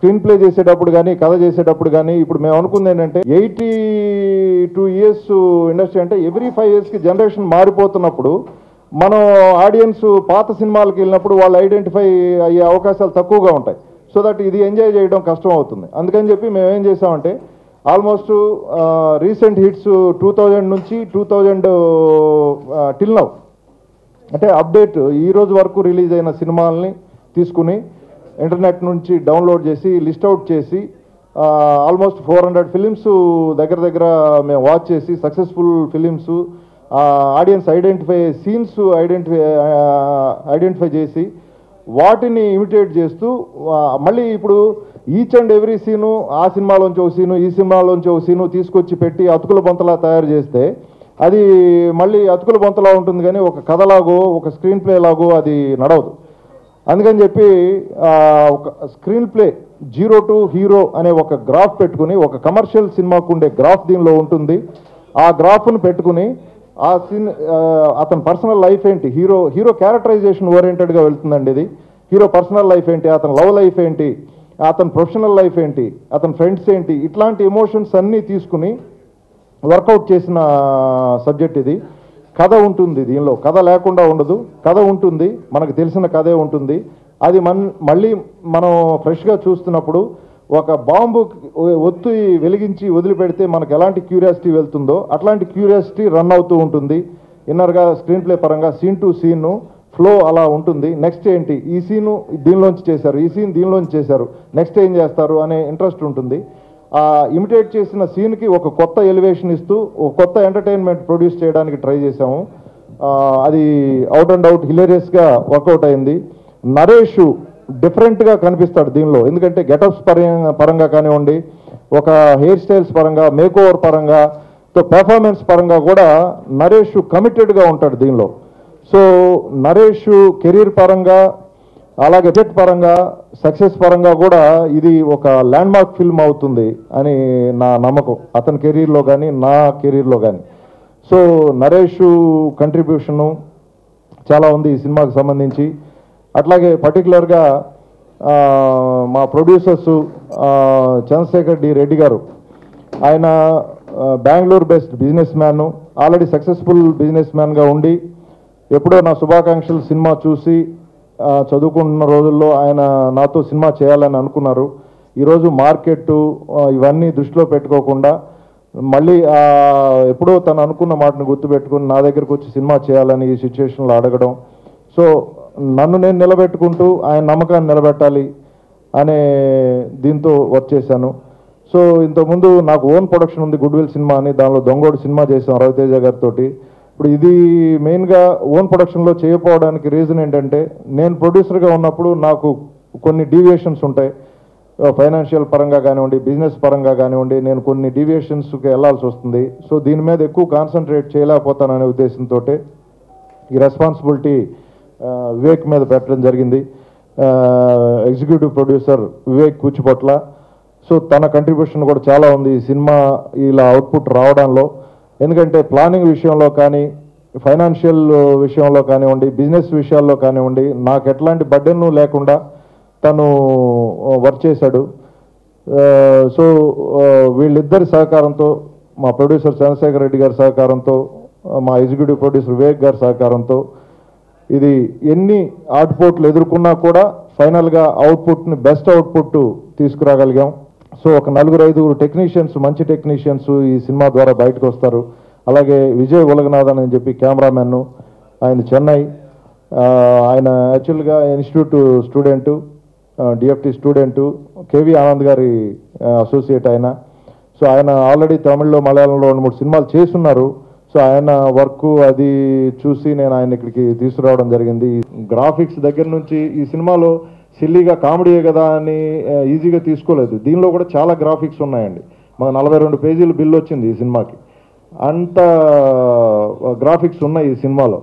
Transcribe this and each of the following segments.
Screen play చేసేటప్పుడు కానీ కథ చేసేటప్పుడు కానీ ఇప్పుడు మేము అనుకుంది ఏంటంటే 82 years ఇండస్ట్రీ అంటే ఎవ్రీ 5 yearsకి జనరేషన్ మారిపోతున్నప్పుడు మనం ఆడియన్స్ పాత సినిమాలకు వెళ్ళినప్పుడు వాళ్ళు ఐడెంటిఫై అయ్యే అవకాశాలు తక్కువగా ఉంటాయి. సో దట్ ఇది ఎంజాయ్ చేయడం కష్టం అవుతుంది. అందుకని చెప్పి మేము ఏం చేసామంటే ఆల్మోస్ట్ రీసెంట్ హిట్స్ 2000 నుంచి 2000 టిల్ నౌ అంటే అప్డేట్ ఈ రోజు వరకు రిలీజ్ అయిన సినిమాలని తీసుకుని ఇంటర్నెట్ నుంచి డౌన్లోడ్ చేసి లిస్ట్ అవుట్ చేసి ఆల్మోస్ట్ 400 ఫిలిమ్స్ దగ్గర మేము వాచ్ చేసి successful films audience scenes identify చేసి వాటిని ఇమిటేట్ చేస్తూ మళ్ళీ ఇప్పుడు ఈచ్ అండ్ ఎవ్రీ సీను ఆ సినిమాలోంచి ఒక సీను ఈ సినిమాలోంచి ఒక సీను తీసుకొచ్చి పెట్టి అతుకుల బొంతలా తయారు చేస్తే అది మళ్ళీ అతుకుల బొంతలా ఉంటుంది కానీ ఒక కథలాగో ఒక స్క్రీన్ ప్లే లాగో అది నడవదు. అందుకని చెప్పి ఒక స్క్రీన్ ప్లే 0 to హీరో అనే ఒక గ్రాఫ్ పెట్టుకుని ఒక కమర్షియల్ సినిమాకు ఉండే గ్రాఫ్ దీనిలో ఉంటుంది. ఆ గ్రాఫ్ను పెట్టుకుని ఆ సీన్ అతని పర్సనల్ లైఫ్ ఏంటి, హీరో క్యారెక్టరైజేషన్ ఓరియంటెడ్గా వెళ్తుందండి. ఇది హీరో పర్సనల్ లైఫ్ ఏంటి, అతని లవ్ లైఫ్ ఏంటి, అతని ప్రొఫెషనల్ లైఫ్ ఏంటి, అతని ఫ్రెండ్స్ ఏంటి, ఇట్లాంటి ఎమోషన్స్ అన్నీ తీసుకుని వర్కౌట్ చేసిన సబ్జెక్ట్ ఇది. కథ ఉంటుంది దీనిలో, కథ లేకుండా ఉండదు, కథ ఉంటుంది, మనకు తెలిసిన కథే ఉంటుంది. అది మళ్ళీ మనం ఫ్రెష్గా చూస్తున్నప్పుడు ఒక బాంబు ఒత్తి వెలిగించి వదిలిపెడితే మనకు ఎలాంటి క్యూరియాసిటీ వెళ్తుందో అట్లాంటి క్యూరియాసిటీ రన్ అవుతూ ఉంటుంది. ఇన్నర్గా స్క్రీన్ ప్లే పరంగా సీన్ టు సీన్ ఫ్లో అలా ఉంటుంది. నెక్స్ట్ ఏంటి, ఈ సీను దీనిలోంచి చేశారు, ఈ సీన్ దీనిలోంచి చేశారు, నెక్స్ట్ ఏం చేస్తారు అనే ఇంట్రెస్ట్ ఉంటుంది. ఇమిటేట్ చేసిన సీన్కి ఒక కొత్త ఎలివేషన్ ఇస్తూ ఒక కొత్త ఎంటర్టైన్మెంట్ ప్రొడ్యూస్ చేయడానికి ట్రై చేశాము. అది అవుట్ అండ్ అవుట్ హిలేరియస్గా వర్కౌట్ అయింది. నరేష్ డిఫరెంట్గా కనిపిస్తాడు దీనిలో, ఎందుకంటే గెటప్స్ పరంగా కానివ్వండి, ఒక హెయిర్ స్టైల్స్ పరంగా, మేకోవర్ పరంగా, పెర్ఫార్మెన్స్ పరంగా కూడా నరేష్ కమిటెడ్గా ఉంటాడు దీనిలో. సో నరేష్ కెరీర్ పరంగా అలాగే ఎఫెక్ట్ పరంగా సక్సెస్ పరంగా కూడా ఇది ఒక ల్యాండ్మార్క్ ఫిల్మ్ అవుతుంది అని నా నమ్మకం, అతని కెరీర్లో కానీ నా కెరీర్లో కానీ. సో నరేష్ కంట్రిబ్యూషను చాలా ఉంది ఈ సినిమాకి సంబంధించి. అట్లాగే పర్టికులర్గా మా ప్రొడ్యూసర్సు చంద్రశేఖర్ డి రెడ్డి గారు, ఆయన Bengaluru based businessman, already successful business మ్యాన్గా ఉండి ఎప్పుడో నా శుభాకాంక్షలు సినిమా చూసి చదువుకుంటున్న రోజుల్లో ఆయన నాతో సినిమా చేయాలని అనుకున్నారు. ఈరోజు మార్కెట్ ఇవన్నీ దృష్టిలో పెట్టుకోకుండా మళ్ళీ ఎప్పుడో తను అనుకున్న మాటను గుర్తుపెట్టుకుని నా దగ్గరకు వచ్చి సినిమా చేయాలని ఈ సిచ్యువేషన్లో అడగడం. సో నన్ను నేను నిలబెట్టుకుంటూ ఆయన నమ్మకాన్ని నిలబెట్టాలి అనే దీంతో వర్క్ చేశాను. సో ఇంతకుముందు నాకు ఓన్ ప్రొడక్షన్ ఉంది గుడ్విల్ సినిమా అని, దానిలో దొంగోడు సినిమా చేసాం రవితేజ గారితో. ఇప్పుడు ఇది మెయిన్గా ఓన్ ప్రొడక్షన్లో చేయకపోవడానికి రీజన్ ఏంటంటే నేను ప్రొడ్యూసర్గా ఉన్నప్పుడు నాకు కొన్ని డీవియేషన్స్ ఉంటాయి, ఫైనాన్షియల్ పరంగా కానివ్వండి, బిజినెస్ పరంగా కానివ్వండి, నేను కొన్ని డీవియేషన్స్కి వెళ్ళాల్సి వస్తుంది. సో దీని మీద ఎక్కువ కాన్సన్ట్రేట్ చేయలేకపోతాననే ఉద్దేశంతో ఈ రెస్పాన్సిబిలిటీ వివేక్ మీద పెట్టడం జరిగింది. Executive producer Vivek Kuchibhotla. So తన కంట్రిబ్యూషన్ కూడా చాలా ఉంది ఈ సినిమా ఇలా అవుట్పుట్ రావడంలో. ఎందుకంటే ప్లానింగ్ విషయంలో కానీ, ఫైనాన్షియల్ విషయంలో కానివ్వండి, బిజినెస్ విషయాల్లో కానివ్వండి, నాకు ఎట్లాంటి బర్డెన్ లేకుండా తను వర్క్ చేశాడు. సో వీళ్ళిద్దరి సహకారంతో, మా ప్రొడ్యూసర్ చంద్రశేఖర్ రెడ్డి గారి సహకారంతో, మా ఎగ్జిక్యూటివ్ ప్రొడ్యూసర్ వివేక్ గారి సహకారంతో ఇది ఎన్ని అవుట్పుట్లు ఎదుర్కొన్నా కూడా ఫైనల్గా అవుట్పుట్ని బెస్ట్ అవుట్పుట్ తీసుకురాగలిగాం. సో ఒక 4-5 టెక్నీషియన్స్, మంచి టెక్నీషియన్స్ ఈ సినిమా ద్వారా బయటకు వస్తారు. అలాగే విజయ్ ఉలగనాథన్ అని చెప్పి కెమెరామెన్, ఆయన చెన్నై, ఆయన యాక్చువల్గా institute student, DFT student, KV Anand గారి అసోసియేట్ ఆయన. సో ఆయన ఆల్రెడీ తమిళ్లో మలయాళంలో 2-3 సినిమాలు చేస్తున్నారు. సో ఆయన వర్క్ అది చూసి నేను ఆయన ఇక్కడికి తీసుకురావడం జరిగింది. గ్రాఫిక్స్ దగ్గర నుంచి ఈ సినిమాలో సిల్లీగా కామెడీయే కదా అని ఈజీగా తీసుకోలేదు, దీనిలో కూడా చాలా గ్రాఫిక్స్ ఉన్నాయండి. మాకు 42 పేజీలు బిల్ వచ్చింది ఈ సినిమాకి, అంత గ్రాఫిక్స్ ఉన్నాయి ఈ సినిమాలో.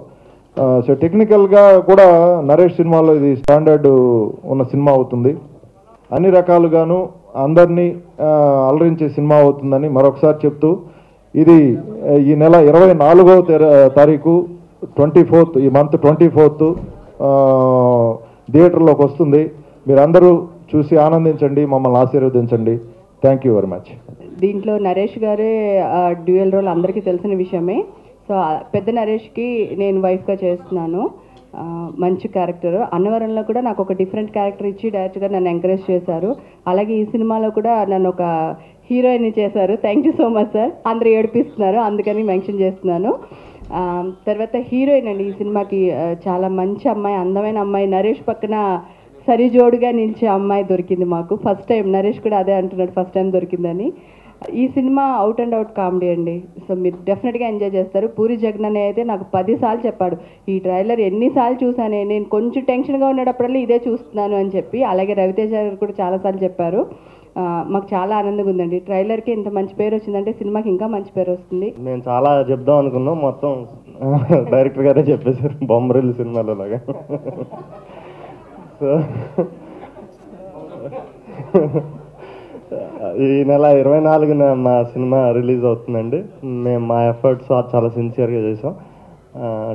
సో టెక్నికల్గా కూడా నరేష్ సినిమాలో ఇది స్టాండర్డ్ ఉన్న సినిమా అవుతుంది. అన్ని రకాలుగాను అందరినీ అలరించే సినిమా అవుతుందని మరొకసారి చెప్తూ, ఇది ఈ నెల 24వ తారీఖు 24th, ఈ మంత్ 24th థియేటర్లోకి వస్తుంది. మీరందరూ చూసి ఆనందించండి, మమ్మల్ని ఆశీర్వదించండి. Thank you very much. దీంట్లో నరేష్ గారే డ్యూయల్ రోల్ అందరికీ తెలిసిన విషయమే. సో పెద్ద నరేష్కి నేను వైఫ్గా చేస్తున్నాను. మంచి క్యారెక్టర్. అన్నవరంలో కూడా నాకు ఒక డిఫరెంట్ క్యారెక్టర్ ఇచ్చి డైరెక్ట్గా నన్ను ఎంకరేజ్ చేశారు. అలాగే ఈ సినిమాలో కూడా నన్ను ఒక హీరోయిన్ చేశారు. Thank you so much sir. అందరూ ఏడిపిస్తున్నారు, అందుకని మెన్షన్ చేస్తున్నాను. తర్వాత హీరోయిన్ అండి ఈ సినిమాకి చాలా మంచి అమ్మాయి, అందమైన అమ్మాయి, నరేష్ పక్కన సరిజోడుగా నిలిచే అమ్మాయి దొరికింది మాకు. ఫస్ట్ టైం నరేష్ కూడా అదే అంటున్నాడు, ఫస్ట్ టైం దొరికిందని. ఈ cinema out and out comedy అండి. సో మీరు డెఫినెట్గా ఎంజాయ్ చేస్తారు. పూరి జగన్ అయితే నాకు 10 సార్లు చెప్పాడు, ఈ ట్రైలర్ ఎన్నిసార్లు చూసానే, నేను కొంచెం టెన్షన్గా ఉండేటప్పుడల్లా ఇదే చూస్తున్నాను అని చెప్పి. అలాగే రవితేజ గారు కూడా చాలాసార్లు చెప్పారు. మాకు చాలా ఆనందంగా ఉందండి. ట్రైలర్కి ఇంత మంచి పేరు వచ్చిందంటే సినిమాకి ఇంకా మంచి పేరు వస్తుంది. మేము చాలా చెప్దాం అనుకున్నాం, మొత్తం డైరెక్టర్ గారే చెప్పేశారు, బొమ్మరిల్లు సినిమాలో లాగా. సో ఈ నెల 24న మా సినిమా రిలీజ్ అవుతుందండి. మేము మా ఎఫర్ట్స్ చాలా సిన్సియర్గా చేసాం.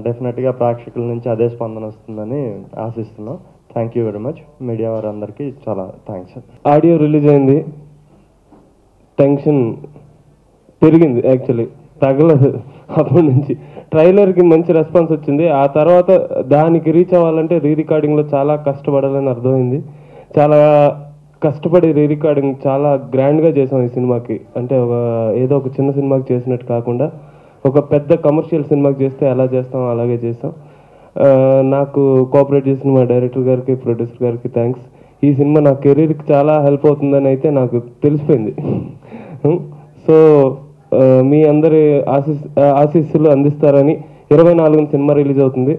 డెఫినెట్గా ప్రేక్షకుల నుంచి అదే స్పందన వస్తుందని ఆశిస్తున్నాం. Thank you very much. Media వారందరికీ చాలా థ్యాంక్స్. ఆడియో రిలీజ్ అయింది, టెన్షన్ పెరిగింది, యాక్చువల్లీ తగలదు. అప్పటి నుంచి ట్రైలర్కి మంచి రెస్పాన్స్ వచ్చింది. ఆ తర్వాత దానికి రీచ్ అవ్వాలంటే రీ రికార్డింగ్లో చాలా కష్టపడాలని అర్థమైంది. చాలా కష్టపడి రీ రికార్డింగ్ చాలా గ్రాండ్గా చేసాం ఈ సినిమాకి. అంటే ఏదో ఒక చిన్న సినిమాకి చేసినట్టు కాకుండా ఒక పెద్ద కమర్షియల్ సినిమాకి చేస్తే ఎలా చేస్తాం అలాగే చేసాం. నాకు కోఆపరేట్ చేసిన మా డైరెక్టర్ గారికి, ప్రొడ్యూసర్ గారికి థ్యాంక్స్. ఈ సినిమా నా కెరీర్కి చాలా హెల్ప్ అవుతుందని అయితే నాకు తెలిసిపోయింది. సో మీ అందరి ఆశీస్సులు అందిస్తారని. 24న సినిమా రిలీజ్ అవుతుంది.